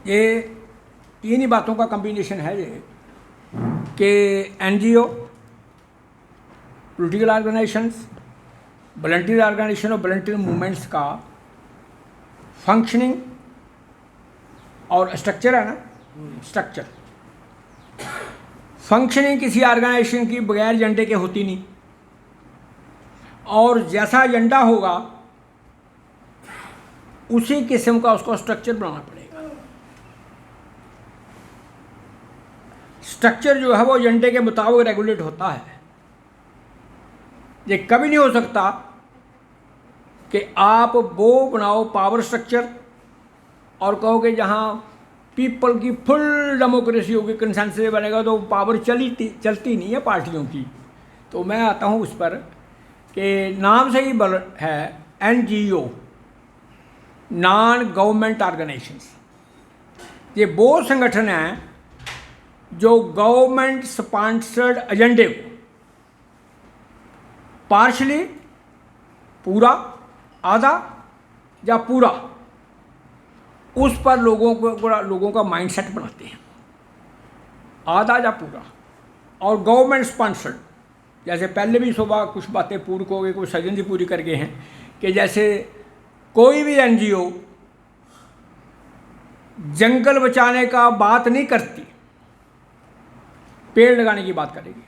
ये तीन ही बातों का कम्बिनेशन है ये कि NGO, political organisations, volunteer organisation और वॉलंटियर मूवमेंट्स का फंक्शनिंग और स्ट्रक्चर है ना, स्ट्रक्चर। फंक्शनिंग किसी ऑर्गेनाइजेशन की बगैर एजेंडे के होती नहीं, और जैसा एजेंडा होगा उसी किस्म का उसको स्ट्रक्चर बनाना पड़ेगा। स्ट्रक्चर जो है वो एजेंडे के मुताबिक रेगुलेट होता है। ये कभी नहीं हो सकता कि आप वो बनाओ पावर स्ट्रक्चर और कहो कि जहाँ पीपल की फुल डेमोक्रेसी होगी, कंसेंसस बनेगा, तो पावर चलती नहीं है पार्टियों की। तो मैं आता हूँ उस पर कि नाम से ही है एनजीओ, नॉन गवर्नमेंट ऑर्गेनाइजेशंस। ये वो संगठन हैं जो गवर्नमेंट स्पॉन्सर्ड एजेंडे को पार्शली, पूरा, आधा या पूरा, उस पर लोगों का माइंडसेट बनाते हैं, आधा या पूरा। और गवर्नमेंट स्पॉन्सर्ड, जैसे पहले भी सुबह कुछ बातें पूरी हो गई, कुछ सज्जन जी पूरी कर गए हैं कि जैसे कोई भी एनजीओ जंगल बचाने का बात नहीं करती, पेड़ लगाने की बात करेगी।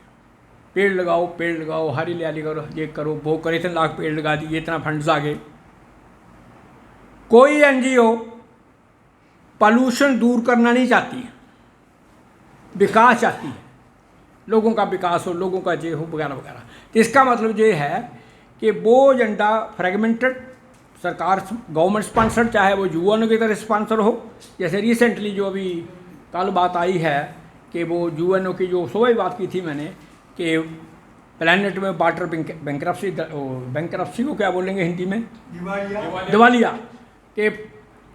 पेड़ लगाओ, पेड़ लगाओ, हरियाली करो, ये करो, वो करो, इतने लाख पेड़ लगा दिए, इतना फंड्स आ गए। कोई एनजीओ पॉल्यूशन दूर करना नहीं चाहती है, विकास चाहती है, लोगों का विकास हो, लोगों का जे हो, वगैरह वगैरह। तो इसका मतलब ये है कि वो एजेंडा फ्रेगमेंटेड, सरकार गवर्नमेंट स्पॉन्सर्ड, चाहे वो यूएनओ की तरह स्पॉन्सर हो। जैसे रिसेंटली जो अभी कल बात आई है कि वो यूएनओ की जो सुबह ही बात की थी मैंने कि प्लैनेट में वाटर बैंक्रप्सी को क्या बोलेंगे हिंदी में, दिवालिया, कि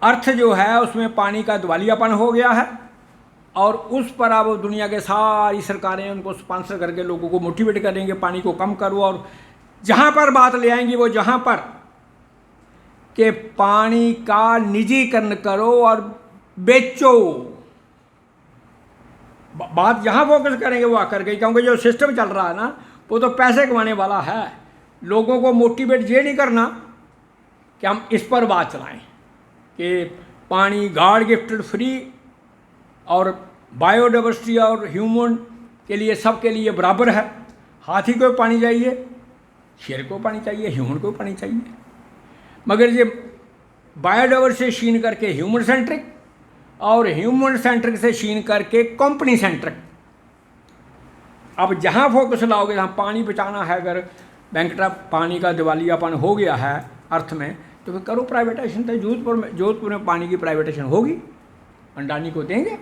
अर्थ जो है उसमें पानी का दिवालियापन हो गया है, और उस पर अब दुनिया के सारी सरकारें उनको स्पॉन्सर करके लोगों को मोटिवेट करेंगे पानी को कम करो। और जहाँ पर बात ले आएंगी वो जहाँ पर कि पानी का निजीकरण करो और बेचो, बात जहाँ फोकस करेंगे वो आकर के, क्योंकि जो सिस्टम चल रहा है ना वो तो पैसे कमाने वाला है। लोगों को मोटिवेट ये नहीं करना कि हम इस पर बात चलाएं कि पानी गॉड गिफ्टेड फ्री और बायोडाइवर्सिटी और ह्यूमन के लिए, सबके लिए बराबर है। हाथी को पानी चाहिए, शेर को पानी चाहिए, ह्यूमन को पानी चाहिए, मगर ये बायोडाइवर्सिटी शीन करके ह्यूमन सेंट्रिक और ह्यूमन सेंट्रिक से शीन करके कंपनी सेंट्रिक। अब जहाँ फोकस लाओगे, जहाँ पानी बचाना है, अगर पानी का दिवालियापन हो गया है अर्थ में, तो फिर करो प्राइवेटाइजेशन। तो जोधपुर में पानी की प्राइवेटाइजेशन होगी, अंडानी को देंगे,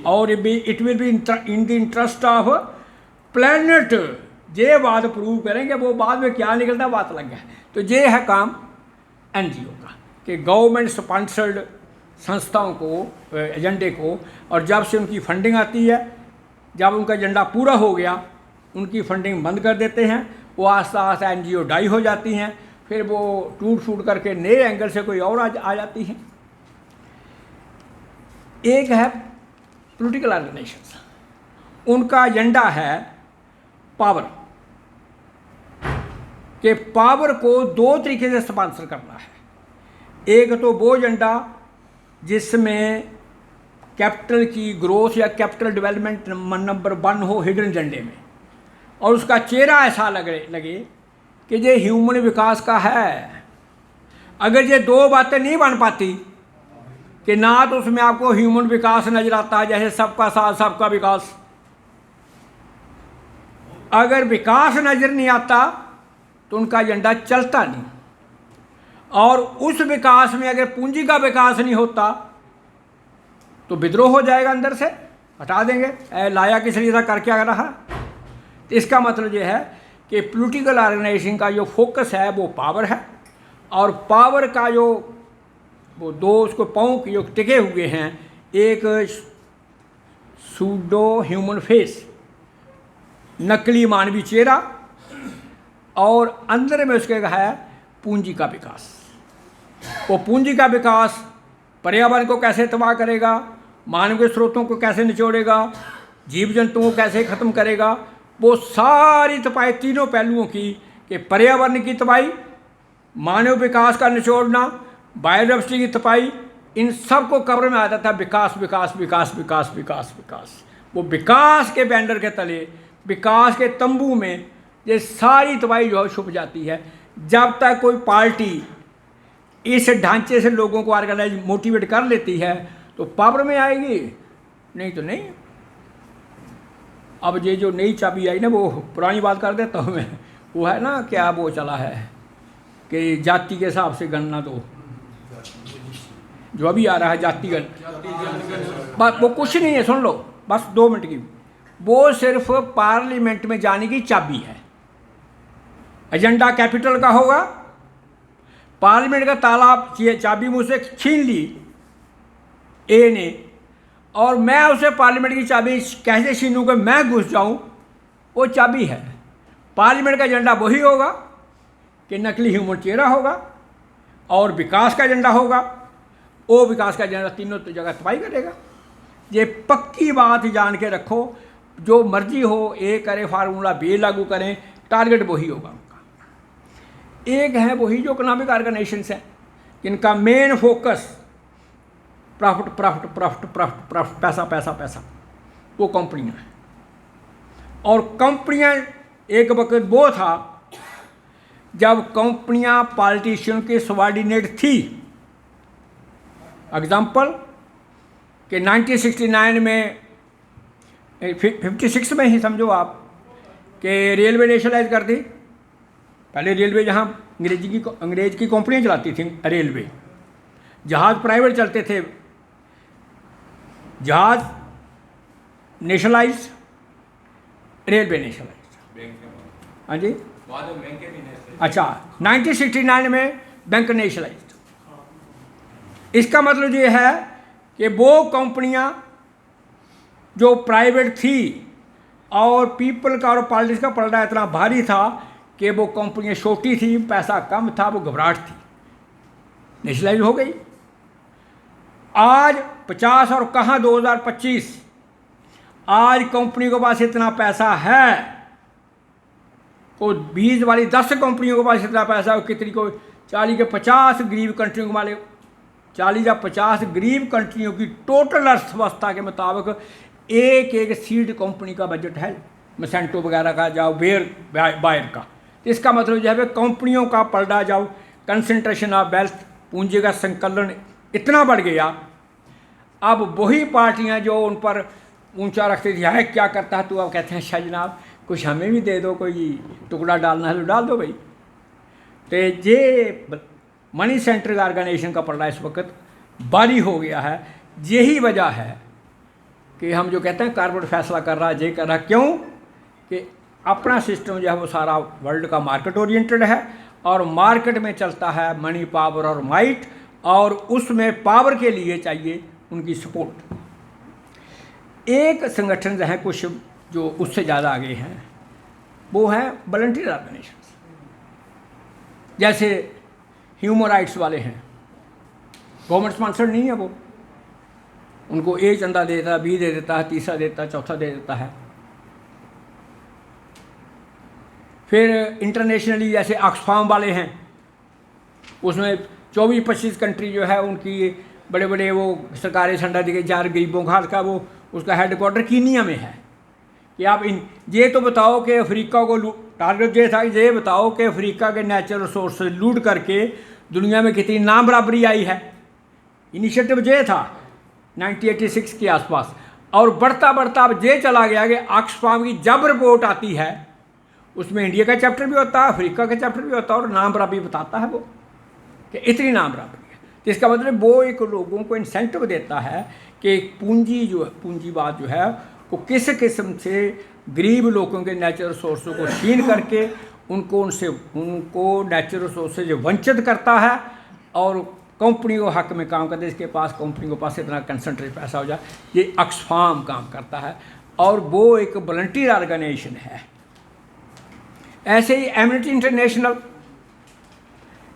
और it will be in the interest of planet. ये बात प्रूव करेंगे, वो बाद में क्या निकलता बात लग गया। तो ये है काम एनजीओ का कि गवर्नमेंट स्पॉन्सर्ड संस्थाओं को, एजेंडे को, और जब से उनकी फंडिंग आती है, जब उनका एजेंडा पूरा हो गया उनकी फंडिंग बंद कर देते हैं, वो आस्ता आस्ता एनजीओ डाई हो जाती हैं, फिर वो टूट फूट करके नए एंगल से कोई और आ जाती हैं। एक है पॉलिटिकल ऑर्गेनाइजेशंस, उनका एजेंडा है पावर, कि पावर को दो तरीके से स्पॉन्सर करना है। एक तो वो एजेंडा जिसमें कैपिटल की ग्रोथ या कैपिटल डेवलपमेंट नंबर 1 हो हिडन एजेंडे में, और उसका चेहरा ऐसा लगे कि ये ह्यूमन विकास का है। अगर ये दो बातें नहीं बन पाती कि ना तो उसमें आपको ह्यूमन विकास नजर आता है, जैसे सबका साथ सबका विकास, अगर विकास नजर नहीं आता तो उनका एजेंडा चलता नहीं। और उस विकास में अगर पूंजी का विकास नहीं होता तो विद्रोह हो जाएगा, अंदर से हटा देंगे, लाया किस लिए था, कर क्या रहा। तो इसका मतलब ये है कि पॉलिटिकल ऑर्गेनाइजेशन का जो फोकस है वो पावर है, और पावर का जो वो दो उसको पाँव जो टिके हुए हैं, एक सूडो ह्यूमन फेस, नकली मानवीय चेहरा, और अंदर में उसके है पूंजी का विकास। वो पूंजी का विकास पर्यावरण को कैसे तबाह करेगा, मानवीय स्रोतों को कैसे निचोड़ेगा, जीव जंतुओं को कैसे ख़त्म करेगा, वो सारी तपाई तीनों पहलुओं की, कि पर्यावरण की तबाही, मानव विकास का निचोड़ना, बायोडाइवर्सिटी की तबाही, इन सब को कवर में आता था विकास विकास विकास विकास विकास विकास। वो विकास के बैनर के तले, विकास के तंबू में ये सारी तबाही जो है छुप जाती है। जब तक कोई पार्टी इस ढांचे से लोगों को ऑर्गेनाइज मोटिवेट कर लेती है तो पावर में आएगी, नहीं तो नहीं। अब ये जो नई चाबी आई ना, वो पुरानी बात कर देता हूँ मैं, वो है ना क्या वो चला है कि जाति के हिसाब से गणना, तो जो अभी आ रहा है जाति गण, बस वो कुछ नहीं है, सुन लो बस 2 मिनट की, वो सिर्फ पार्लियामेंट में जाने की चाबी है। एजेंडा कैपिटल का होगा, पार्लियामेंट का ताला चाबी मुझसे छीन ली ए ने, और मैं उसे पार्लियामेंट की चाबी कैसे छीनूंगा, मैं घुस जाऊं, वो चाबी है। पार्लियामेंट का एजेंडा वही होगा कि नकली ह्यूमन चेहरा होगा और विकास का एजेंडा होगा, वो विकास का एजेंडा तीनों तो जगह तबाही करेगा। ये पक्की बात जान के रखो, जो मर्जी हो ए करे, फार्मूला बी लागू करें, टारगेट वही होगा उनका। एक है वही जो इकोनॉमिक ऑर्गेनाइजेशंस हैं जिनका main focus profit profit profit profit profit, पैसा पैसा पैसा, वो कंपनियां हैं। और कंपनियां एक वक्त वो था जब कंपनियां पॉलिटिशियन के सबॉर्डिनेट थी। एग्जाम्पल कि 1969 में 56 में ही समझो आप कि रेलवे नेशनलाइज कर दी। पहले रेलवे जहाँ अंग्रेज की कंपनियाँ चलाती थी रेलवे, जहाज़ प्राइवेट चलते थे, जहाज़ नेशनलाइज, रेलवे नेशनलाइज। हाँ जी, अच्छा 1969 में बैंक नेशनलाइज। इसका मतलब ये है कि वो कंपनियां जो प्राइवेट थी और पीपल का और पॉलिटिक्स का पलड़ा इतना भारी था कि वो कंपनियां छोटी थी, पैसा कम था, वो घबराहट थी, नेशनलाइज हो गई। आज 50 और कहाँ 2025, आज कंपनी के पास इतना पैसा है, को 20 वाली 10 कंपनियों के पास इतना पैसा है, कितनी को 40 के 50 गरीब कंट्रियों के वाले 40 या 50 गरीब कंट्रियों की टोटल अर्थव्यवस्था के मुताबिक एक एक सीड कंपनी का बजट है, मसेंटो वगैरह का, जाओ बायर का। इसका मतलब जो है कंपनियों का पलड़ा जाओ, कंसंट्रेशन ऑफ वेल्थ, पूंजी का संकलन इतना बढ़ गया। अब वही पार्टियां जो उन पर ऊंचा रखती थी, है क्या करता है तू, अब कहते हैं अच्छा जनाब कुछ हमें भी दे दो, कोई टुकड़ा डालना है तो डाल दो भाई। तो ये मनी सेंट्रिक ऑर्गेनाइजेशन का पलड़ा इस वक्त भारी हो गया है। यही वजह है कि हम जो कहते हैं कॉर्पोरेट फैसला कर रहा है, ये कर रहा है, क्यों कि अपना सिस्टम जो है वो सारा वर्ल्ड का मार्केट ओरिएंटेड है, और मार्केट में चलता है मनी, पावर और माइट, और उसमें पावर के लिए चाहिए उनकी सपोर्ट। एक संगठन है कुछ जो उससे ज़्यादा आगे हैं, वो है वॉलंटियर ऑर्गेनाइजेशन, जैसे ह्यूमन राइट्स वाले हैं, गवर्नमेंट स्पॉन्सर्ड नहीं है वो, उनको ए चंदा दे देता है, बी दे देता है, तीसरा देता है, चौथा दे देता है। फिर इंटरनेशनली जैसे ऑक्सफाम वाले हैं, उसमें 24-25 कंट्री जो है उनकी बड़े बड़े वो सरकारी संडा दी गई, 4 गरीबों का वो उसका हेडक्वार्टर कीनिया में है। कि आप ये तो बताओ कि अफ्रीका को टारगेट ये था, ये बताओ कि अफ्रीका के नेचुरल रिसोर्स लूट करके दुनिया में कितनी नाम बराबरी आई है। इनिशिएटिव ये था 1986 के आसपास, और बढ़ता बढ़ता अब ये चला गया कि ऑक्सफाम की जब रिपोर्ट आती है उसमें इंडिया का चैप्टर भी होता है, अफ्रीका का चैप्टर भी होता है, और नाम बराबरी बताता है वो कि इतनी नाम बराबरी है। तो इसका मतलब वो एक लोगों को इंसेंटिव देता है कि पूंजी जो है, पूंजीवाद जो है वो किस किस्म से गरीब लोगों के नेचुरल रिसोर्सों को छीन करके उनको नेचुरल रिसोर्स से जो वंचित करता है, और कंपनी को हक में काम करते हैं, इसके पास कंपनी के पास इतना कंसंट्रेट पैसा हो जाए। ये ऑक्सफाम काम करता है, और वो एक वॉलंटियर ऑर्गेनाइजेशन है। ऐसे ही एमनेस्टी इंटरनेशनल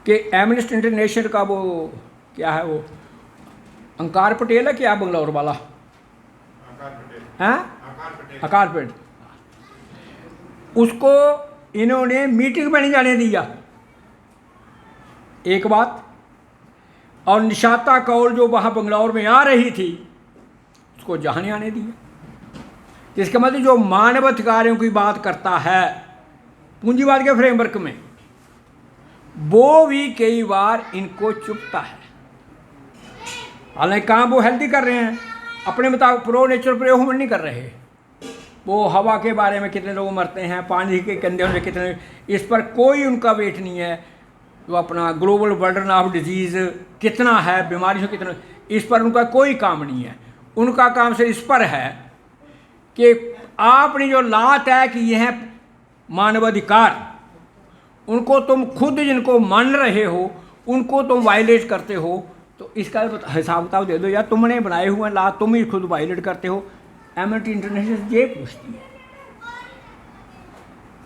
के, एमनेस्टी इंटरनेशनल का वो क्या है, वो अंकार पटेल है क्या बंगलौर वाला? हैं? आकार पटेल। उसको इन्होंने मीटिंग में नहीं जाने दिया, एक बात। और निशाता कौल जो वहाँ बंगलौर में आ रही थी उसको जहाँ नहीं आने दिया। जिसका मतलब जो मानवाधिकारों की बात करता है पूंजीवाद के फ्रेमवर्क में, वो भी कई बार इनको चुभता है। हालांकि काम वो हेल्दी कर रहे हैं, अपने मुताबिक प्रो नेचर प्रो ह्यूमन नहीं कर रहे। वो हवा के बारे में कितने लोग मरते हैं, पानी के गंदे होने कितने, इस पर कोई उनका वेट नहीं है। जो अपना ग्लोबल बर्डन ऑफ डिजीज़ कितना है, बीमारियों कितना, इस पर उनका कोई काम नहीं है। उनका काम सिर्फ इस पर है कि आपने जो ला तय की है मानवाधिकार, उनको तुम खुद जिनको मान रहे हो उनको तुम वायलेट करते हो, तो इसका हिसाब किताब दे दो यार। तुमने बनाए हुए ला तुम ही खुद वायलेट करते हो। एमिटी इंटरनेशनल ये पूछती है।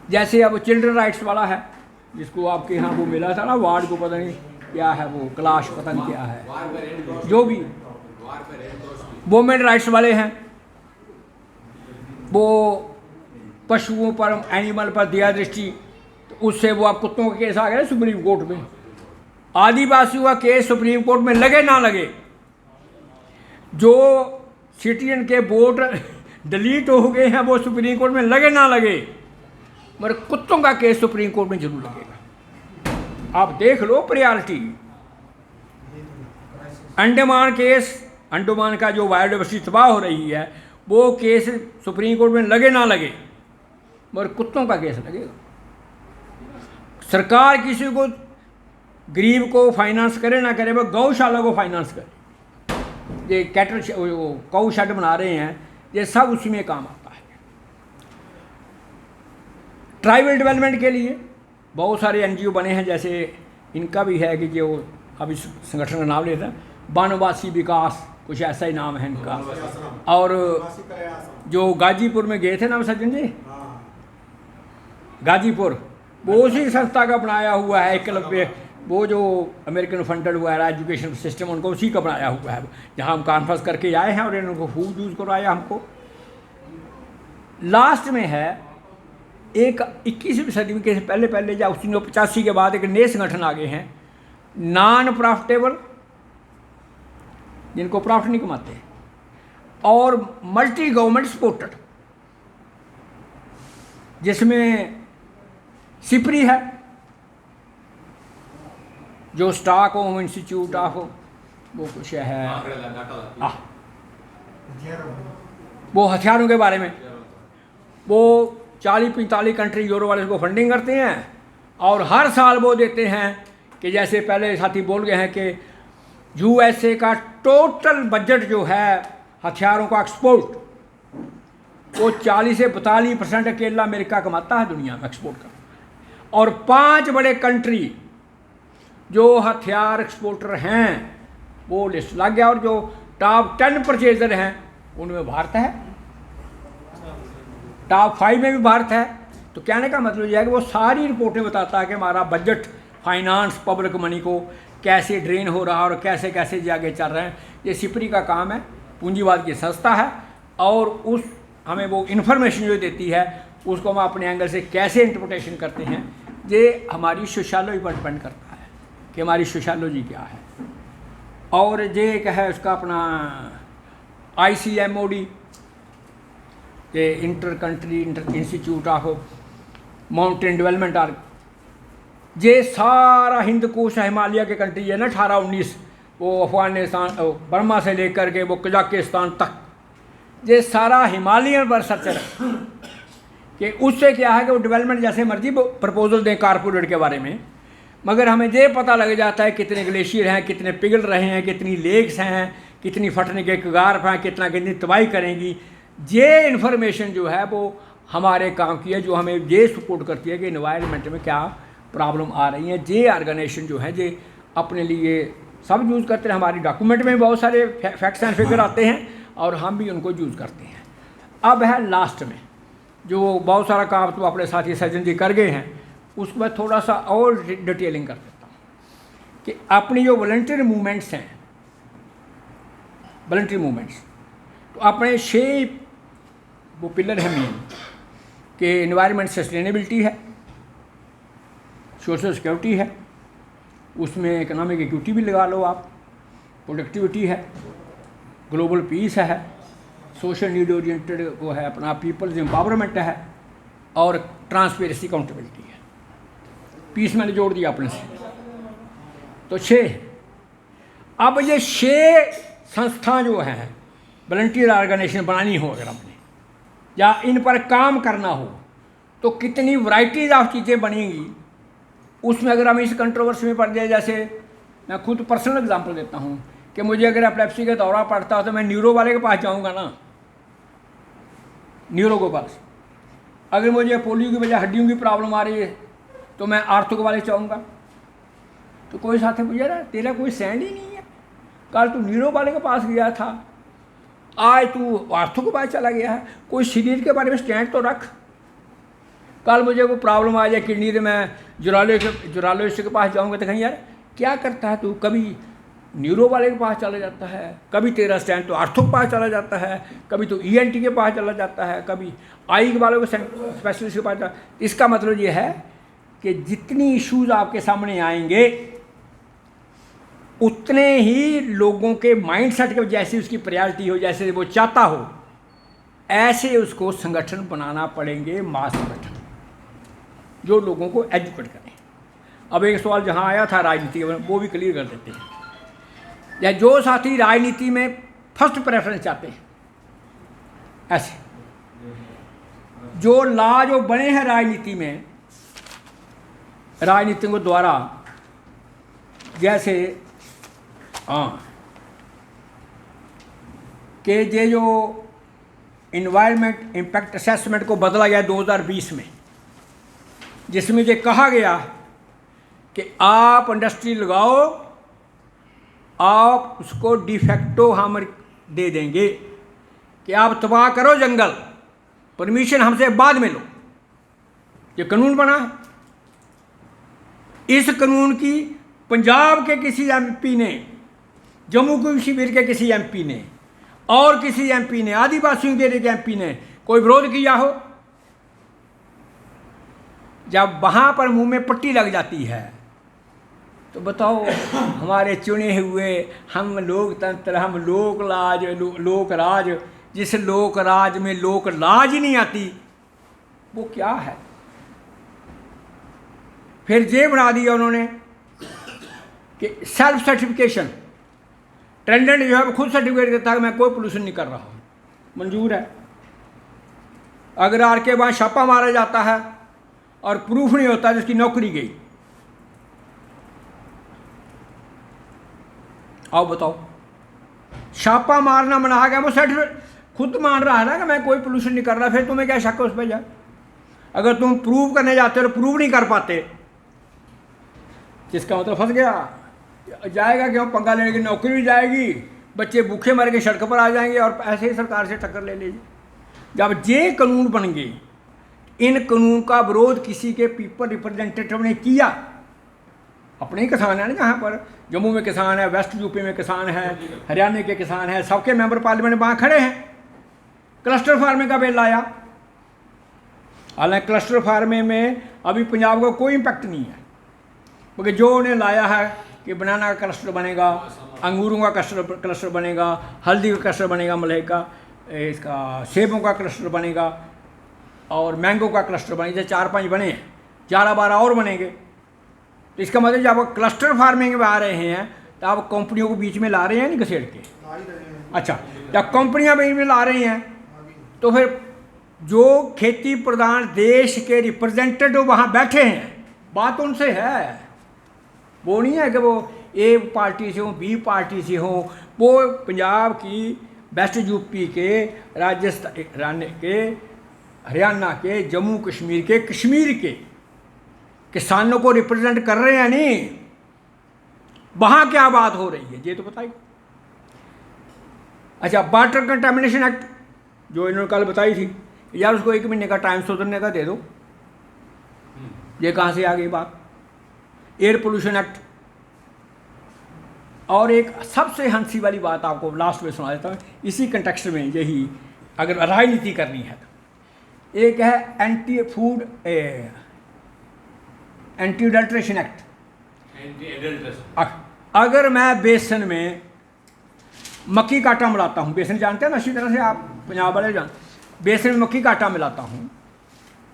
जैसे अब चिल्ड्रन राइट्स वाला है, जिसको आपके यहाँ वो मिला था ना वार्ड को, पता नहीं क्या है वो, क्लाश पता नहीं क्या है, जो भी वुमेन राइट्स वाले हैं, वो पशुओं पर, एनिमल पर दिया दृष्टि, तो उससे वो आप कुत्तों का केस आ गया सुप्रीम कोर्ट में। आदिवासियों का केस सुप्रीम कोर्ट में लगे ना लगे, जो सिटीजन के वोट डिलीट हो गए हैं वो सुप्रीम कोर्ट में लगे ना लगे, मगर कुत्तों का केस सुप्रीम कोर्ट में जरूर लगेगा। आप देख low priority. Andaman case, Andaman का जो बायोडाइवर्सिटी तबाह हो रही है, वो केस सुप्रीम कोर्ट में लगे ना लगे, मगर कुत्तों का केस लगेगा। सरकार किसी को, गरीब को फाइनेंस करे ना करे, वो गौशाला को फाइनेंस करे। ये कैटल गौ शेड बना रहे हैं, ये सब उसी में काम आता है। ट्राइबल डेवलपमेंट के लिए बहुत सारे एनजीओ बने हैं, जैसे इनका भी है कि जो अब इस संगठन का नाम लेता है वनवासी विकास, कुछ ऐसा ही नाम है इनका। और जो गाजीपुर में गए थे ना सज्जन जी, गाजीपुर, वो उसी संस्था का बनाया हुआ है एकलव्य, वो जो अमेरिकन फंडेड हुआ है एजुकेशन सिस्टम, उनको उसी का बनाया हुआ है, जहाँ हम कॉन्फ्रेंस करके आए हैं और इनको खूब यूज़ करवाया हमको। लास्ट में है एक 21वीं सदी के पहले पहले या 1985 के बाद एक नए संगठन आ गए हैं, नॉन प्रॉफिटेबल, जिनको प्रॉफिट नहीं कमाते, और मल्टी गवर्नमेंट सपोर्टेड, जिसमें सिपरी है जो स्टॉक होम इंस्टीट्यूट ऑफ वो कुछ है, वो हथियारों के बारे में, वो 40-45 कंट्री यूरो वाले उसको फंडिंग करते हैं, और हर साल वो देते हैं कि जैसे पहले साथी बोल गए हैं कि यूएसए का टोटल बजट जो है हथियारों का एक्सपोर्ट, वो 40 से 42% अकेला अमेरिका कमाता है दुनिया में एक्सपोर्ट का। और 5 बड़े कंट्री जो हथियार एक्सपोर्टर हैं वो लिस्ट लग गया, और जो टॉप 10 परचेजर हैं उनमें भारत है, टॉप 5 में भी भारत है। तो कहने का मतलब यह है कि वो सारी रिपोर्टें बताता है कि हमारा बजट, फाइनेंस, पब्लिक मनी को कैसे ड्रेन हो रहा है और कैसे कैसे जे आगे चल रहे हैं। ये सिपरी का काम है, पूंजीवाद की संस्था है, और उस हमें वो इन्फॉर्मेशन जो देती है उसको हम अपने एंगल से कैसे इंटरप्रिटेशन करते हैं, ये हमारी सोशियोलॉजी पर डिपेंड करता है कि हमारी सोशियोलॉजी क्या है। और ये एक है उसका अपना ICMOD, ये inter country institute of mountain development, और ये सारा हिंद कोश हिमालय के कंट्री है ना 18-19, वो अफगानिस्तान, बर्मा से लेकर के वो कजाकिस्तान तक, ये सारा हिमालयन पर सर्चर है कि उससे क्या है कि वो डेवलपमेंट जैसे मर्जी प्रपोजल दें कारपोरेट के बारे में, मगर हमें ये पता लग जाता है कितने ग्लेशियर हैं, कितने पिघल रहे हैं, कितनी लेक्स हैं, कितनी फटने के कगार पर हैं, कितनी तबाही करेंगी। ये इन्फॉर्मेशन जो है वो हमारे काम की है, जो हमें ये सपोर्ट करती है कि इन्वायरमेंट में क्या प्रॉब्लम आ रही हैं। ये ऑर्गेनाइजेशन जो है ये अपने लिए सब यूज़ करते हैं। हमारी डॉक्यूमेंट में बहुत सारे फैक्ट्स एंड फिगर आते हैं और हम भी उनको यूज़ करते हैं। अब है लास्ट में जो बहुत सारा काम तो अपने साथी सज्जन जी कर गए हैं, उसको मैं थोड़ा सा और डिटेलिंग कर देता हूँ कि अपनी जो वॉलंटियर मूवमेंट्स हैं वॉलंटरी मूवमेंट्स। तो अपने 6 वो पिलर हैं मेन कि एनवायरनमेंट सस्टेनेबिलिटी है, सोशल सिक्योरिटी है, उसमें इकोनॉमिक इक्विटी भी लगा लो आप, प्रोडक्टिविटी है, ग्लोबल पीस है, सोशल नीड ओरिएंटेड वो है अपना पीपल्स एम्पावरमेंट है, और ट्रांसपेरेंसी अकाउंटेबिलिटी है। पीस मैंने जोड़ दिया अपने से, तो 6। अब ये 6 संस्था जो हैं वॉलंटियर ऑर्गेनाइजेशन बनानी हो अगर हमने, या इन पर काम करना हो, तो कितनी वैरायटीज़ ऑफ चीज़ें बनेंगी। उसमें अगर हम इस कंट्रोवर्सी में पड़ जाए, जैसे मैं खुद पर्सनल एग्जांपल देता हूँ कि मुझे अगर एपिलेप्सी का दौरा पड़ता हो तो मैं न्यूरो वाले के पास जाऊँगा ना, न्यूरो के पास। अगर मुझे पोलियो की वजह हड्डियों की प्रॉब्लम आ रही है तो मैं आर्थो वाले चाहूँगा। तो कोई साथी पूछा रहा तेरा कोई स्टैंड ही नहीं है, कल तू न्यूरो वाले के पास गया था, आज तू आर्थो के पास चला गया है, कोई शरीर के बारे में स्टैंड तो रख। कल मुझे कोई प्रॉब्लम आ जाए किडनी से, मैं यूरोलॉजिस्ट के पास जाऊँगा तो कहीं यार क्या करता है तू, कभी न्यूरो वाले के पास चला जाता है, कभी तेरा स्टैंड तो आर्थो के पास चला जाता है, कभी तो ENT के पास चला जाता है, कभी आई वालों के स्पेशलिस्ट के पास जाता है। इसका मतलब ये है कि जितनी इश्यूज आपके सामने आएंगे उतने ही लोगों के माइंडसेट के जैसी उसकी प्रायोरिटी हो, जैसे वो चाहता हो, ऐसे उसको संगठन बनाना पड़ेंगे, मास संगठन जो लोगों को एजुकेट करें। अब एक सवाल जहाँ आया था राजनीति का, वो भी क्लियर कर देते हैं। या जो साथी राजनीति में फर्स्ट प्रेफरेंस चाहते हैं, ऐसे जो लॉ जो बने हैं राजनीति में, राजनीतिकों द्वारा, जैसे कि ये जो इन्वायरमेंट इम्पैक्ट असेसमेंट को बदला गया 2020 में, जिसमें ये कहा गया कि आप इंडस्ट्री लगाओ, आप उसको डिफेक्टो हम दे देंगे कि आप तबाह करो जंगल, परमिशन हमसे बाद में लो। ये कानून बना है। इस कानून की पंजाब के किसी MP ने, जम्मू कश्मीर के किसी MP ने, और किसी MP ने, आदिवासियों के MP ने कोई विरोध किया हो? जब वहाँ पर मुंह में पट्टी लग जाती है तो बताओ, हमारे चुने हुए, हम लोकतंत्र, हम लोक राज, जिस लोक राज में लोक लाज ही नहीं आती, वो क्या है? फिर ये बना दिया उन्होंने कि सेल्फ सर्टिफिकेशन। टेंडेंट जो है खुद सर्टिफिकेट देता है कि मैं कोई पोल्यूशन नहीं कर रहा हूँ, मंजूर है। अगर आके वहाँ छापा मारा जाता है और प्रूफ नहीं होता जिसकी नौकरी गई, आओ बताओ, छापा मारना मना गया, वो सर्टिफिकेट खुद मान रहा है ना कि मैं कोई पोल्यूशन नहीं कर रहा, फिर तुम्हें क्या शक है उस पर? जा, अगर तुम प्रूव करने जाते हो तो प्रूव नहीं कर पाते, जिसका मतलब फंस गया, जाएगा क्यों? पंगा लेने की नौकरी भी जाएगी, बच्चे भूखे मर के सड़क पर आ जाएंगे और ऐसे ही सरकार से टक्कर ले लीजिए। जब ये कानून बन गए, इन कानून का विरोध किसी के पीपल रिप्रेजेंटेटिव ने किया, अपने ही किसान है ना, जहाँ पर जम्मू में किसान है, वेस्ट यूपी में किसान है, हरियाणा के किसान है, सबके मेंबर पार्लियामेंट वहाँ खड़े हैं। क्लस्टर फार्मिंग का बिल आया, हालांकि क्लस्टर फार्मिंग में अभी पंजाब को कोई इम्पैक्ट नहीं है, क्योंकि जो उन्हें लाया है कि बनाना का क्लस्टर बनेगा, अंगूरों का क्लस्टर बनेगा, हल्दी का क्लस्टर बनेगा, मलई का, इसका सेबों का क्लस्टर बनेगा, और मैंगो का क्लस्टर बनेगा। 4-5 बने हैं, 11-12 और बनेंगे। तो इसका मतलब जब आप क्लस्टर फार्मिंग में आ रहे हैं तो आप कंपनियों को बीच में ला रहे हैं, नहीं घसीट के? अच्छा, जब कंपनियां बीच में ला रही हैं तो फिर जो खेती प्रधान देश के रिप्रेजेंटेटिव वहाँ बैठे हैं, बात उनसे है। वो नहीं है कि वो A पार्टी से हो, B पार्टी से हो, वो पंजाब की, वेस्ट यूपी के, राजस्थान के, हरियाणा के, जम्मू कश्मीर के किसानों को रिप्रेजेंट कर रहे हैं। नहीं, वहाँ क्या बात हो रही है ये तो बताइए। अच्छा, वाटर कंटामिनेशन एक्ट जो इन्होंने कल बताई थी, यार उसको 1 महीने का टाइम सुधरने का दे दो। ये कहाँ से आ गई बात? एयर पोल्यूशन एक्ट, और एक सबसे हंसी वाली बात आपको लास्ट में सुना देता हूँ, इसी कंटेक्स्ट में, यही अगर राजनीति करनी है तो। एक है anti food anti adulteration act. अगर मैं बेसन में मक्की का आटा मिलाता हूँ, बेसन जानते हैं ना, अच्छी तरह से आप पंजाब वाले जान, बेसन में मक्की का आटा मिलाता हूँ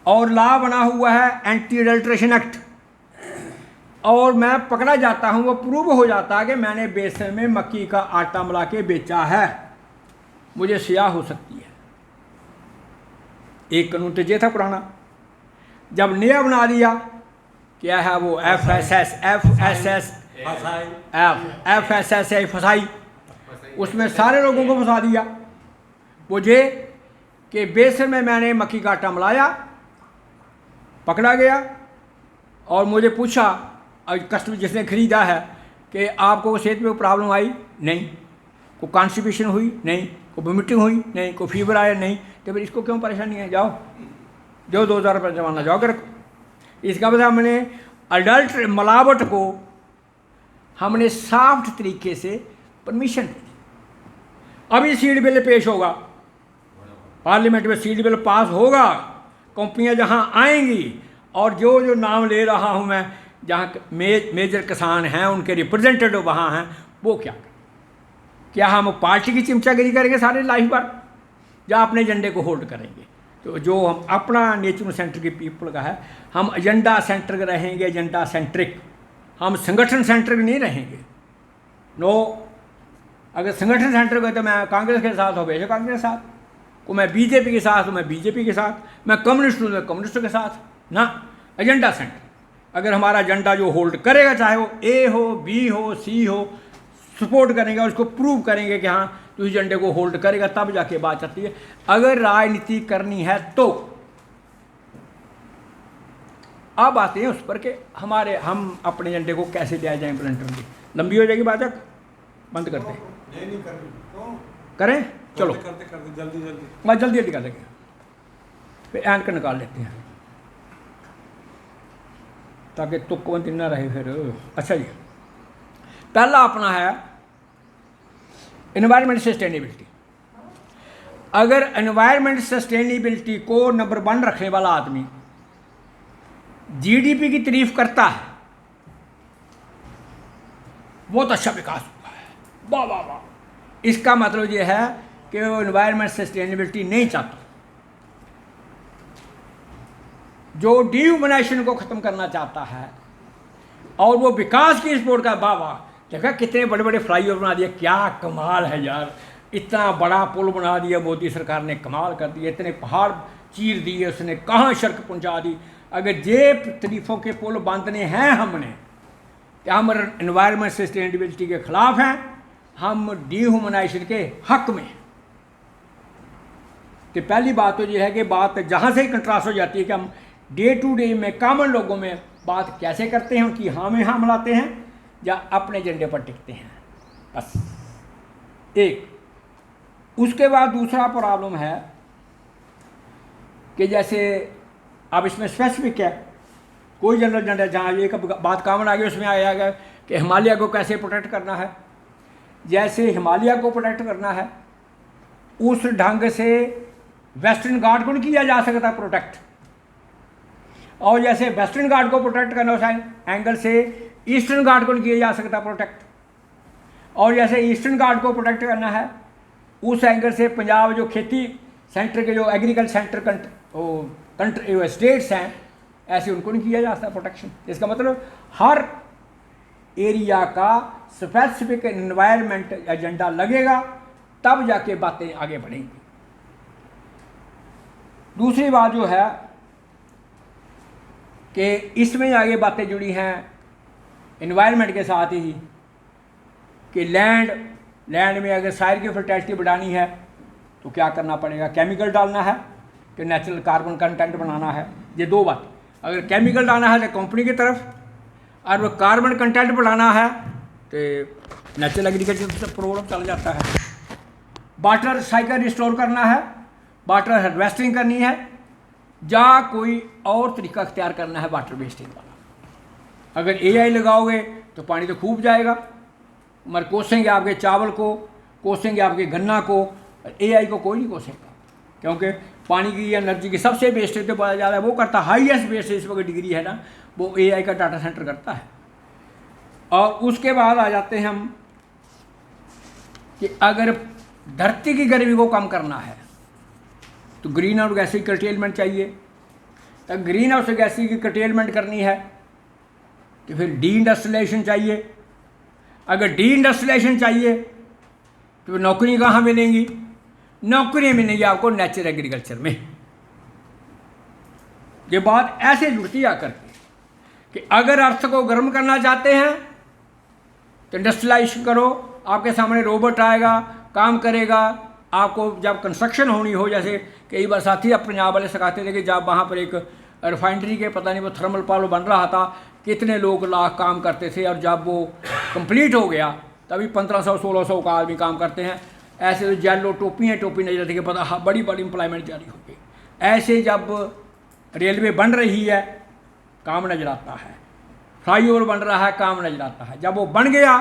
और लॉ बना हुआ है एंटी अडल्ट्रेशन एक्ट, और मैं पकड़ा जाता हूँ, वो प्रूव हो जाता है कि मैंने बेसन में मक्की का आटा मिला के बेचा है, मुझे सजा हो सकती है। एक कानून तो ये था पुराना। जब नया बना दिया, क्या है वो FSSAI फसाई, उसमें सारे लोगों को फंसा दिया। वो ये कि बेसन में मैंने मक्की का आटा मिलाया, पकड़ा गया और मुझे पूछा कस्टमर जिसने ख़रीदा है कि आपको सेहत में प्रॉब्लम आई? नहीं। कोई कॉन्स्टिपेशन हुई? नहीं। कोई वोमिटिंग हुई? नहीं। कोई फीवर आया? नहीं। तो फिर इसको क्यों परेशानी है? जाओ जो 2000 रुपये जमाना जाओ कर। इसका मतलब हमने अडल्ट मिलावट को हमने सॉफ्ट तरीके से परमिशन दी। अभी सीड बिल पेश होगा पार्लियामेंट में, सीड बिल पास होगा, कंपनियां जहां आएंगी और जो जो नाम ले रहा हूं मैं, जहाँ मेजर किसान हैं उनके रिप्रेजेंटेटिव वहाँ हैं, वो क्या हम पार्टी की चिमचागिरी करेंगे सारे लाइफ भर, या अपने एजेंडे को होल्ड करेंगे? तो जो हम अपना नेचुरल सेंटर के पीपल का है, हम एजेंडा सेंट्रिक रहेंगे, एजेंडा सेंट्रिक, हम संगठन सेंट्रिक नहीं रहेंगे। नो, अगर संगठन सेंट्रिक है तो मैं कांग्रेस के साथ हो, बेशक कांग्रेस के साथ को, मैं बीजेपी के साथ हूँ, मैं बीजेपी के साथ, मैं कम्युनिस्ट हूँ, मैं कम्युनिस्ट के साथ ना। एजेंडा सेंटर, अगर हमारा एजेंडा जो होल्ड करेगा, चाहे वो ए हो, बी हो, सी हो, सपोर्ट करेंगे, उसको प्रूव करेंगे कि हाँ तो एजेंडे को होल्ड करेगा, तब जाके बात आती है। अगर राजनीति करनी है तो अब आते हैं उस पर कि हम अपने एजेंडे को कैसे लिया जाए इम्प्लीमेंट। लंबी हो जाएगी बात, बंद करते हैं? नहीं करें, चलो करते जल्दी कर देंगे, फिर एंड का निकाल लेते हैं ताकि तुक्कबंदी ना रहे फिर। अच्छा जी, पहला अपना है एनवायरनमेंट सस्टेनेबिलिटी। अगर एनवायरनमेंट सस्टेनेबिलिटी को नंबर 1 रखने वाला आदमी जीडीपी की तारीफ करता है, बहुत अच्छा विकास हुआ है, वाह वाह वाह, इसका मतलब यह है कि वो एनवायरनमेंट सस्टेनेबिलिटी नहीं चाहता। जो डिह्यूमनाइजेशन को ख़त्म करना चाहता है और वो विकास की सपोर्ट का, वाह वाह, देखा कितने बड़े बड़े फ्लाईओवर बना दिए, क्या कमाल है यार, इतना बड़ा पुल बना दिया मोदी सरकार ने, कमाल कर दिया, इतने पहाड़ चीर दिए उसने, कहाँ सड़क पहुंचा दी। अगर ये तरीफों के पुल बांधने हैं हमने, कि हम एनवायरनमेंट सस्टेनेबिलिटी के ख़िलाफ़ हैं, हम डिह्यूमनाइजेशन के हक में। तो पहली बात तो ये है कि बात जहाँ से ही कंट्रास्ट हो जाती है कि हम डे टू डे में कॉमन लोगों में बात कैसे करते हैं, उनकी हाँ में हाँ मिलाते हैं या अपने एजेंडे पर टिकते हैं, बस एक। उसके बाद दूसरा प्रॉब्लम है कि जैसे अब इसमें स्पेसिफिक है, कोई जनरल एजेंडा, जहाँ एक बात कॉमन आ गई उसमें आया गया कि हिमालय को कैसे प्रोटेक्ट करना है। जैसे हिमालय को प्रोटेक्ट करना है उस ढंग से वेस्टर्न घाट को नहीं किया जा सकता प्रोटेक्ट, और जैसे वेस्टर्न घाट को प्रोटेक्ट करना उस एंगल से ईस्टर्न घाट को नहीं किया जा सकता प्रोटेक्ट, और जैसे ईस्टर्न घाट को प्रोटेक्ट करना है उस एंगल से पंजाब जो खेती सेंटर के जो एग्रीकल्चर सेंटर स्टेट्स हैं, ऐसे उनको नहीं किया जा सकता प्रोटेक्शन। इसका मतलब हर एरिया का स्पेसिफिक एनवायरनमेंट एजेंडा लगेगा, तब जाके बातें आगे बढ़ेंगी। दूसरी बात जो है कि इसमें आगे बातें जुड़ी हैं एनवायरनमेंट के साथ ही कि लैंड में अगर साइर की फर्टिलिटी बढ़ानी है तो क्या करना पड़ेगा, केमिकल डालना है कि नेचुरल कार्बन कंटेंट बनाना है। ये दो बात, अगर केमिकल डालना है तो कंपनी की तरफ, और वो कार्बन कंटेंट बढ़ाना है तो नेचुरल एग्रीकल्चर प्रोग्राम चल जाता है। वाटर साइकिल रिस्टोर करना है, वाटर हार्वेस्टिंग करनी है, या कोई और तरीका अख्तियार करना है वाटर वेस्टिंग वाला। अगर AI लगाओगे तो पानी तो खूब जाएगा, मगर कोसेंगे आपके चावल को, कोसेंगे आपके गन्ना को, एआई को कोई नहीं कोसेगा, क्योंकि पानी की एनर्जी की सबसे वेस्टेज तो पता जा रहा है वो करता, हाईएस्ट वेस्टेज इस वक्त डिग्री है ना, वो एआई का डाटा सेंटर करता है। और उसके बाद आ जाते हैं हम कि अगर धरती की गर्मी को कम करना है तो ग्रीन हाउस गैस की कर्टेलमेंट चाहिए। तो ग्रीन हाउस गैस की कर्टेलमेंट करनी है तो फिर डी इंडस्ट्रियलाइजेशन चाहिए। अगर डी इंडस्ट्रियलाइजेशन चाहिए तो नौकरी कहाँ मिलेंगी? नौकरियाँ मिलेंगी आपको नेचुरल एग्रीकल्चर में। ये बात ऐसे जुड़ती आकर के कि अगर अर्थ को गर्म करना चाहते हैं तो इंडस्ट्रियलाइजेशन करो, आपके सामने रोबोट आएगा, काम करेगा। आपको जब कंस्ट्रक्शन होनी हो, जैसे कई बार साथी अब पंजाब वाले सिखाते थे कि जब वहाँ पर एक रिफाइनरी के पता नहीं वो थर्मल पावर बन रहा था, कितने लोग लाख काम करते थे, और जब वो कंप्लीट हो गया तभी 1500-1600 का आदमी काम करते हैं। ऐसे तो जेलो टोपी नजर आती है, पता हाँ बड़ी बड़ी एम्प्लॉयमेंट जारी हो गई। ऐसे जब रेलवे बन रही है काम नजर आता है, फ्लाईओवर बन रहा है काम नजर आता है। जब वो बन गया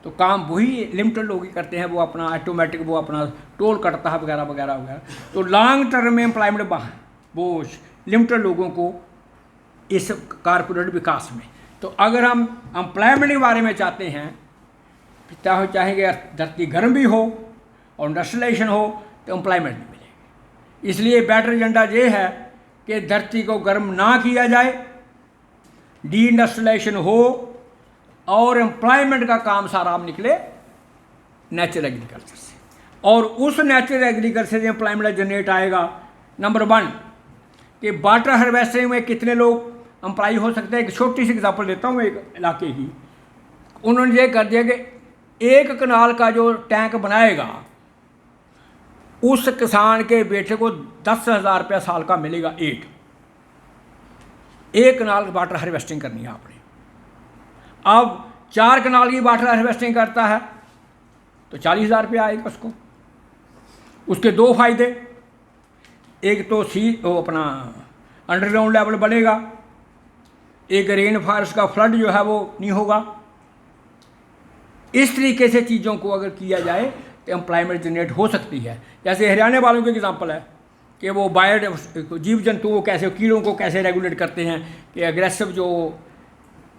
तो काम वही लिमिटेड लोग ही करते हैं, वो अपना ऑटोमेटिक वो अपना टोल कटता है वगैरह वगैरह वगैरह। तो लॉन्ग टर्म में एम्प्लॉयमेंट वो लिमिटेड लोगों को इस कारपोरेट विकास में। तो अगर हम एम्प्लॉयमेंट के बारे में चाहते हैं, चाहेंगे धरती गर्म भी हो और इंडस्ट्रियलाइजेशन हो तो एम्प्लॉयमेंट भी मिलेगी। इसलिए बेटर एजेंडा ये है कि धरती को गर्म ना किया जाए, डी इंडस्ट्रियलाइजेशन हो और एम्प्लॉयमेंट का काम सारा आप निकले नेचुरल एग्रीकल्चर से। और उस नेचुरल एग्रीकल्चर से एम्प्लॉयमेंट जनरेट आएगा। नंबर 1 कि वाटर हार्वेस्टिंग में कितने लोग एम्प्लॉय हो सकते हैं। एक छोटी सी एग्जांपल देता हूँ एक इलाके की। उन्होंने ये कर दिया कि 1 कनाल का जो टैंक बनाएगा उस किसान के बेटे को 10,000 रुपया साल का मिलेगा। एक कनाल वाटर हार्वेस्टिंग करनी है आपने। अब 4 कनाल की वाटर हार्वेस्टिंग करता है तो 40,000 रुपया आएगा उसको। उसके 2 फायदे, एक तो वो अपना अंडरग्राउंड लेवल बढ़ेगा, एक रेन फॉरेस्ट का फ्लड जो है वो नहीं होगा। इस तरीके से चीज़ों को अगर किया जाए तो एम्प्लॉयमेंट जनरेट हो सकती है। जैसे हरियाणा वालों की एग्जांपल है कि वो जीव जंतुओं कैसे, कीड़ों को कैसे रेगुलेट करते हैं कि एग्रेसिव जो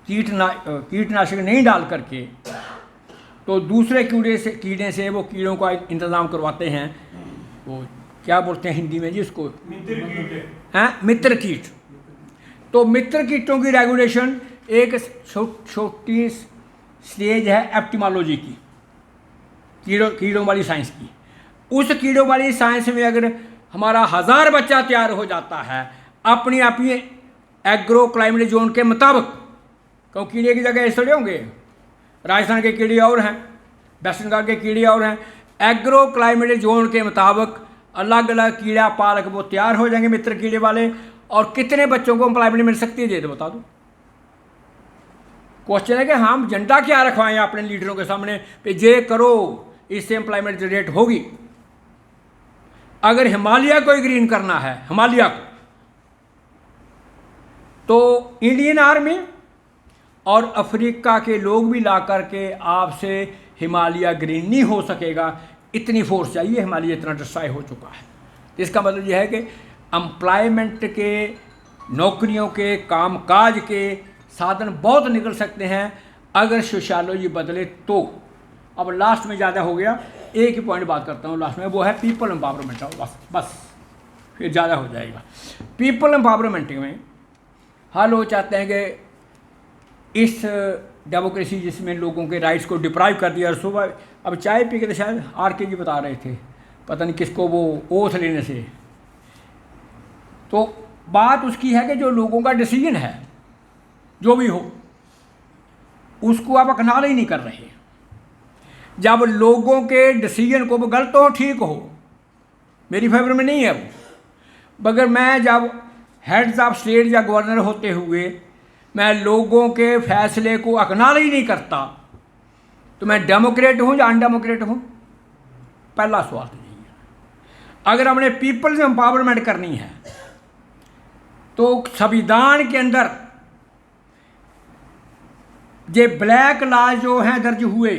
कीटनाशक नहीं डाल करके तो दूसरे कीड़े से वो कीड़ों का इंतज़ाम करवाते हैं। वो क्या बोलते हैं हिंदी में जी उसको? मित्र कीट। तो मित्र कीटों की रेगुलेशन एक छोटी स्टेज है एप्टिमोलॉजी की, कीड़ों वाली साइंस की। उस कीड़ों वाली साइंस में अगर हमारा 1000 बच्चा तैयार हो जाता है अपनी आप ही एग्रो क्लाइमेट जोन के मुताबिक, क्योंकि कीड़े की जगह ऐसे होंगे, राजस्थान के कीड़े और हैं, वेस्ट बंगाल के कीड़े और हैं। एग्रो क्लाइमेट जोन के मुताबिक अलग अलग कीड़ा पालक वो तैयार हो जाएंगे मित्र कीड़े वाले। और कितने बच्चों को एम्प्लॉयमेंट मिल सकती है ये तो बता दो। क्वेश्चन है कि हम एजेंडा क्या रखवाएं अपने लीडरों के सामने पे ये करो, इससे एम्प्लॉयमेंट जनरेट होगी। अगर हिमालय को ग्रीन करना है, हिमालय को, तो इंडियन आर्मी और अफ्रीका के लोग भी ला करके आपसे हिमालय ग्रीन नहीं हो सकेगा। इतनी फोर्स चाहिए, हिमालय इतना डिस्ट्रॉय हो चुका है। इसका मतलब यह है कि एम्प्लॉयमेंट के, नौकरियों के, कामकाज के साधन बहुत निकल सकते हैं अगर सोशियोलॉजी बदले तो। अब लास्ट में ज़्यादा हो गया, एक ही पॉइंट बात करता हूँ लास्ट में, वो है पीपल एम्पावरमेंट। बस फिर ज़्यादा हो जाएगा। पीपल एम्पावरमेंट में हर लोग चाहते हैं कि इस डेमोक्रेसी जिसमें लोगों के राइट्स को डिप्राइव कर दिया। सुबह अब चाय पी के तो शायद RK जी बता रहे थे, पता नहीं किसको, वो ओथ लेने से। तो बात उसकी है कि जो लोगों का डिसीजन है जो भी हो उसको आप एक्नॉलेज ही नहीं कर रहे। जब लोगों के डिसीजन को, वो गलत हो ठीक हो, मेरी फेवर में नहीं है वो, मगर मैं जब हेड्स ऑफ स्टेट या गवर्नर होते हुए मैं लोगों के फैसले को एक्नॉलेज नहीं करता तो मैं डेमोक्रेट हूँ या अनडेमोक्रेट हूँ? पहला सवाल तो यही है। अगर हमने पीपल्स एम्पावरमेंट करनी है तो संविधान के अंदर ये ब्लैक लॉज जो हैं दर्ज हुए,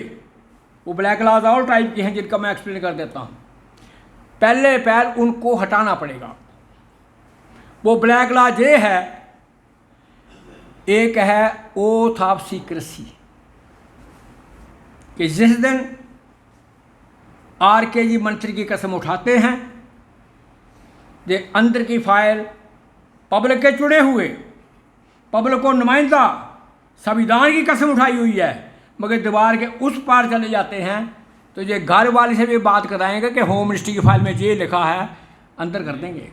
वो ब्लैक लॉज ऑल टाइप के हैं जिनका मैं एक्सप्लेन कर देता हूँ। पहले पहल उनको हटाना पड़ेगा। वो ब्लैक लॉज ये है, एक है ओथ ऑफ सीक्रेसी, कि जिस दिन आर.के. जी मंत्री की कसम उठाते हैं, ये अंदर की फाइल पब्लिक के चुने हुए, पब्लिक को नुमाइंदा संविधान की कसम उठाई हुई है, मगर दीवार के उस पार चले जाते हैं तो ये घर वाले से भी बात कराएंगे कि होम मिनिस्ट्री की फाइल में ये लिखा है, अंदर कर देंगे।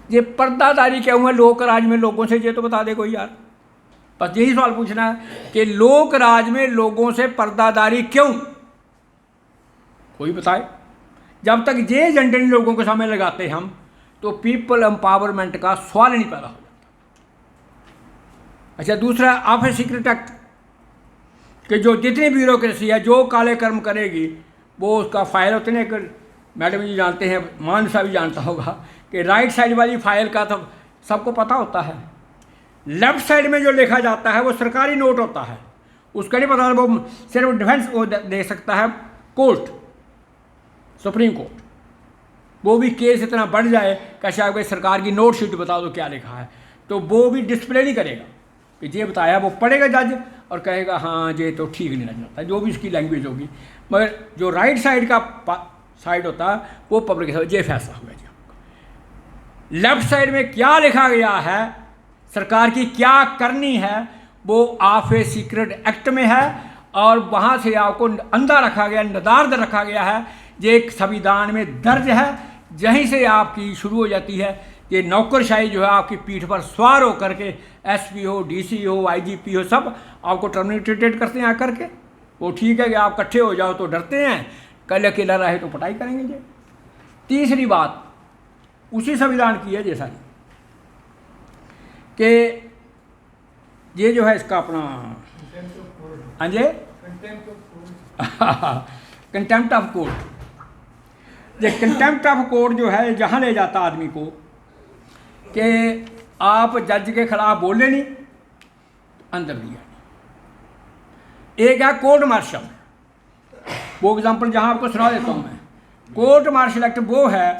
ये पर्दादारी क्यों है लोक राज में लोगों से, ये तो बता दे कोई यार। बस यही सवाल पूछना है कि लोक राज में लोगों से पर्दादारी क्यों, कोई बताए। जब तक ये एजेंडे लोगों के सामने लगाते हम, तो पीपल एम्पावरमेंट का सवाल नहीं पैदा हो जाता। अच्छा, दूसरा ऑफिस सीक्रेट एक्ट, कि जो जितनी ब्यूरोक्रेसी है, जो काले कर्म करेगी, वो उसका फाइल उतने, एक मैडम जी जानते हैं, मान साहब भी जानता होगा, कि राइट साइड वाली फाइल का तो सबको पता होता है, लेफ्ट साइड में जो लिखा जाता है वो सरकारी नोट होता है, उसका नहीं पता, वो सिर्फ डिफेंस वो दे सकता है कोर्ट, सुप्रीम कोर्ट। वो भी केस इतना बढ़ जाए कि शायद कोई सरकार की नोट शीट बता दो क्या लिखा है, तो वो भी डिस्प्ले नहीं करेगा कि ये बताया, वो पढ़ेगा जज और कहेगा हाँ ये तो ठीक नहीं लग जाता, जो भी इसकी लैंग्वेज होगी। मगर जो राइट साइड का साइड होता है वो पब्लिक के साथ ये फैसला हुआ जी। लेफ्ट साइड में क्या लिखा गया है, सरकार की क्या करनी है, वो ऑफिस सीक्रेट एक्ट में है, और वहाँ से आपको अंधा रखा गया, नदारद रखा गया है, ये एक संविधान में दर्ज है। यहीं से आपकी शुरू हो जाती है ये नौकरशाही जो है, आपकी पीठ पर सवार हो करके एसपी हो, डीसी हो, आईजीपी हो, सब आपको टर्मिनेटेड करते हैं आकर के। वो ठीक है कि आप इकट्ठे हो जाओ तो डरते हैं, कल अकेला रहे तो पटाई करेंगे जी। तीसरी बात उसी संविधान की है जैसा कि ये जो है इसका अपना अंजे कंटेम्प्ट ऑफ कोर्ट। ये कंटेम्प्ट ऑफ कोर्ट जो है जहाँ ले जाता आदमी को कि आप जज के खिलाफ बोले नहीं, अंदर दिया। एक है कोर्ट मार्शल, वो एग्जाम्पल जहाँ आपको सुना देता हूँ मैं। कोर्ट मार्शल एक्ट वो है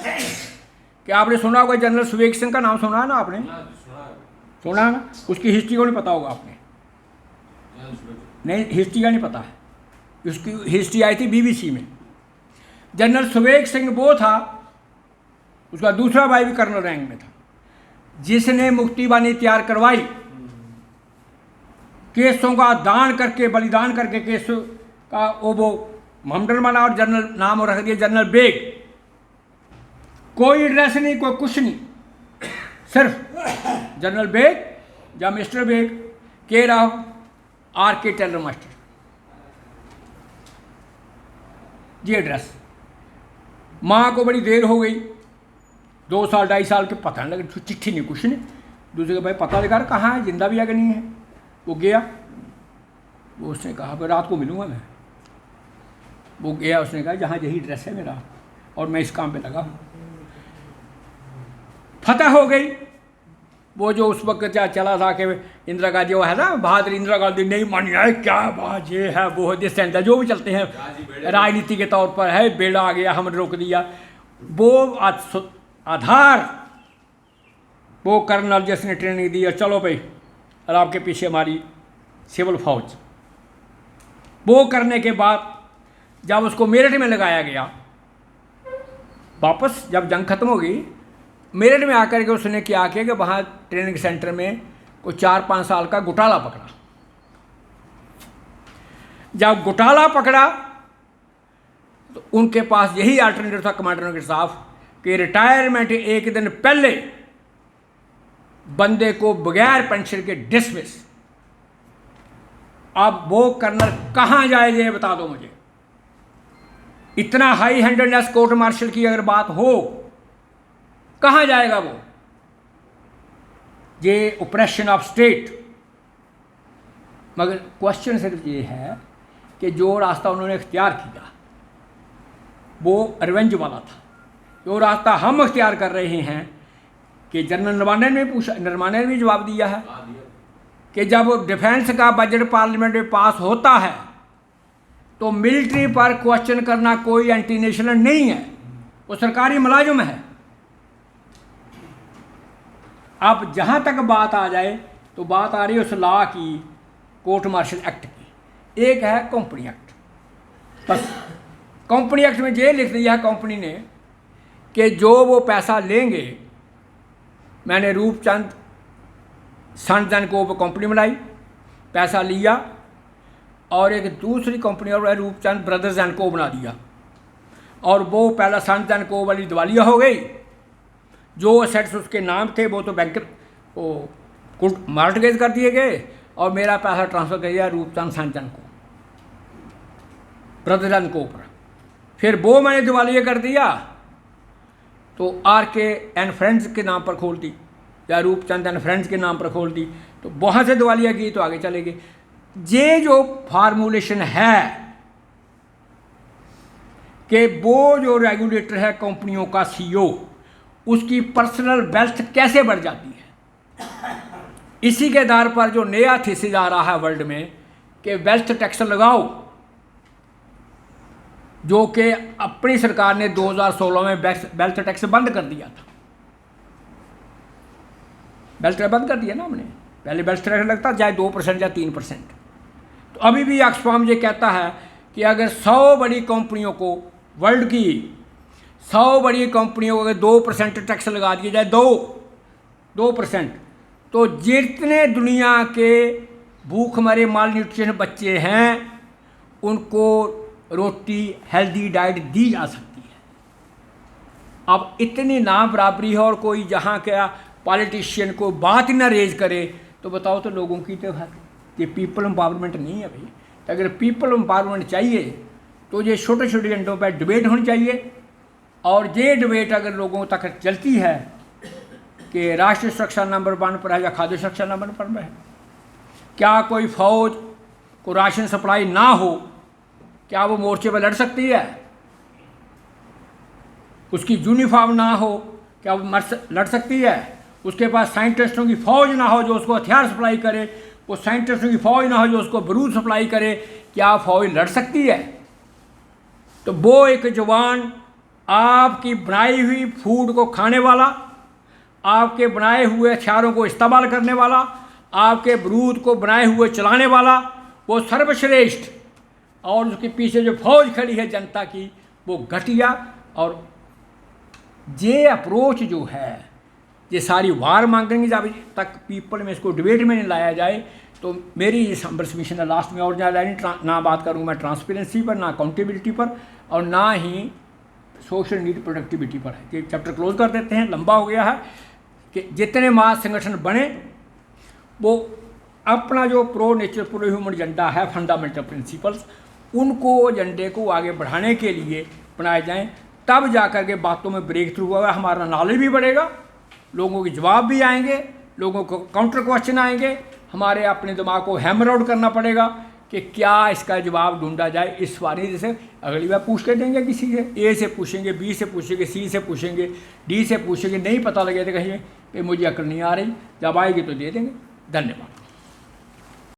कि आपने सुना होगा, जनरल सुवेग सिंह का नाम सुना है ना आपने, सुना है ना, उसकी हिस्ट्री को नहीं पता होगा आपने, नहीं हिस्ट्री का नहीं पता है, उसकी हिस्ट्री आई थी बीबीसी में। जनरल सुवेग सिंह वो था, उसका दूसरा भाई भी कर्नल रैंक में था, जिसने मुक्ति बानी तैयार करवाई, केसों का दान करके, बलिदान करके केसों का वो मोहम्मद मना, और जनरल नाम और रख दिया जनरल बेग। कोई एड्रेस नहीं, कोई कुछ नहीं, सिर्फ जनरल बेग या mister Beg, care of R K. Tailor master, ये एड्रेस। माँ को बड़ी देर हो गई, 2 साल 2.5 साल के, पता नहीं लगा, चिट्ठी नहीं कुछ नहीं। दूसरे का भाई पता लगा कहाँ है, जिंदा भी है कि नहीं है। वो गया, वो उसने कहा भाई रात को मिलूँगा मैं। वो गया, उसने कहा जहाँ यही एड्रेस है मेरा और मैं इस काम पे लगा हूँ। फतह हो गई। वो जो उस वक्त चला था कि इंदिरा गांधी, वो है ना बहादुर इंदिरा गांधी, नहीं मानी है, क्या बात ये है वो है, दिस एंड जो भी चलते हैं राजनीति के तौर पर, है बेड़ा आ गया हमने रोक दिया। वो आधार वो कर्नल जिसने ट्रेनिंग दी, और चलो भाई और आपके पीछे हमारी सिविल फौज। वो करने के बाद जब उसको मेरठ में लगाया गया, वापस जब जंग खत्म हो गई, मेरठ में आकर के उसने क्या किया कि वहाँ ट्रेनिंग सेंटर में कोई 4-5 साल का घोटाला पकड़ा। जब घोटाला पकड़ा तो उनके पास यही अल्टरनेटिव था कमांडरों के साथ कि रिटायरमेंट एक दिन पहले बंदे को बगैर पेंशन के डिसमिस। अब वो कर्नल कहाँ जाए ये बता दो मुझे। इतना हाई हैंडेडनेस कोर्ट मार्शल की अगर बात हो, कहाँ जाएगा वो? ये ऑपरेशन ऑफ स्टेट। मगर क्वेश्चन सिर्फ ये है कि जो रास्ता उन्होंने इख्तियार किया वो रिवेंज वाला था। जो रास्ता हम इख्तियार कर रहे हैं कि जनरल नरवाने ने पूछा, नरवाने ने भी जवाब दिया है कि जब डिफेंस का बजट पार्लियामेंट में पास होता है तो मिलिट्री पर क्वेश्चन करना कोई एंटी नेशनल नहीं है, वो सरकारी मुलाजिम है। अब जहाँ तक बात आ जाए तो बात आ रही है उस लॉ की, कोर्ट मार्शल एक्ट की। एक है कंपनी एक्ट, बस कंपनी एक्ट में ये लिख दिया कंपनी ने कि जो वो पैसा लेंगे, मैंने रूपचंद सन्स एंड को कंपनी बनाई, पैसा लिया, और एक दूसरी कंपनी और रूपचंद ब्रदर्स एंड को बना दिया, और वो पहला सन्स एंड को वाली दिवालिया हो गई। जो असेट्स उसके नाम थे वो तो बैंक वो मार्टगेज कर दिए गए, और मेरा पैसा ट्रांसफ़र कर दिया रूपचंद सन्स एंड को ब्रदर्स एंड को पर। फिर वो मैंने दिवालिया कर दिया तो RK एंड फ्रेंड्स के नाम पर खोल दी, या रूपचंद एंड फ्रेंड्स के नाम पर खोल दी, तो वहाँ से दिवालिया की तो आगे चले गए। ये जो फार्मूलेशन है कि वो जो रेगुलेटर है कंपनियों का CEO, उसकी पर्सनल वेल्थ कैसे बढ़ जाती है, इसी के आधार पर जो नया थीसिस आ रहा है वर्ल्ड में कि वेल्थ टैक्स लगाओ, जो कि अपनी सरकार ने 2016 में वेल्थ टैक्स बंद कर दिया था। वेल्थ टैक्स बंद कर दिया ना हमने, पहले वेल्थ टैक्स लगता चाहे 2% या 3%। तो अभी भी ऑक्सफाम ये कहता है कि अगर 100 बड़ी कंपनियों को, वर्ल्ड की 100 बड़ी कंपनियों को अगर 2% टैक्स लगा दिया जाए, 2%, तो जितने दुनिया के भूखमरे माल न्यूट्रिशन बच्चे हैं उनको रोटी हेल्दी डाइट दी जा सकती है। अब इतनी ना बराबरी है और कोई जहाँ का पॉलिटिशियन को बात ही ना रेज करे, तो बताओ तो लोगों की तो ये पीपल एम्पावरमेंट नहीं है भाई। तो अगर पीपल एम्पावरमेंट चाहिए तो ये छोटे छोटे एजेंडों पर डिबेट होनी चाहिए, और ये डिबेट अगर लोगों तक चलती है कि राष्ट्रीय सुरक्षा नंबर 1 पर है या खाद्य सुरक्षा नंबर 1 पर है, क्या कोई फौज को राशन सप्लाई ना हो, क्या वो मोर्चे पर लड़ सकती है? उसकी यूनिफॉर्म ना हो, क्या वो लड़ सकती है? उसके पास साइंटिस्टों की फ़ौज ना हो जो उसको हथियार सप्लाई करे, वो साइंटिस्टों की फ़ौज ना हो जो उसको बारूद सप्लाई करे, क्या फ़ौज लड़ सकती है? तो वो एक जवान आपकी बनाई हुई फूड को खाने वाला, आपके बनाए हुए हथियारों को इस्तेमाल करने वाला, आपके बारूद को बनाए हुए चलाने वाला, वो सर्वश्रेष्ठ, और उसके पीछे जो फौज खड़ी है जनता की, वो घटिया। और ये अप्रोच जो है, ये सारी वार मांगेंगे जब तक पीपल में इसको डिबेट में नहीं लाया जाए, तो मेरी ये सबमिशन है लास्ट में। और ना बात करूँ मैं ट्रांसपेरेंसी पर, ना अकाउंटेबिलिटी पर, और ना ही सोशल नीड प्रोडक्टिविटी पर है। ये चैप्टर क्लोज कर देते हैं, लंबा हो गया है। कि जितने महासंगठन बने वो अपना जो pro nature pro human agenda है, फंडामेंटल प्रिंसिपल्स, उनको एजेंडे को आगे बढ़ाने के लिए बनाए जाएं, तब जा कर के बातों में ब्रेक थ्रू होगा, हमारा नॉलेज भी बढ़ेगा, लोगों के जवाब भी आएंगे, लोगों को काउंटर क्वेश्चन आएंगे, हमारे अपने दिमाग को हैमर आउट करना पड़ेगा कि क्या इसका जवाब ढूंढा जाए इस बार। जैसे अगली बार पूछ के देंगे, किसी से A से पूछेंगे, B से पूछेंगे, C से पूछेंगे, D से पूछेंगे, नहीं पता लगे तो कहिए कि मुझे अकल नहीं आ रही, जब आएगी तो दे देंगे। धन्यवाद।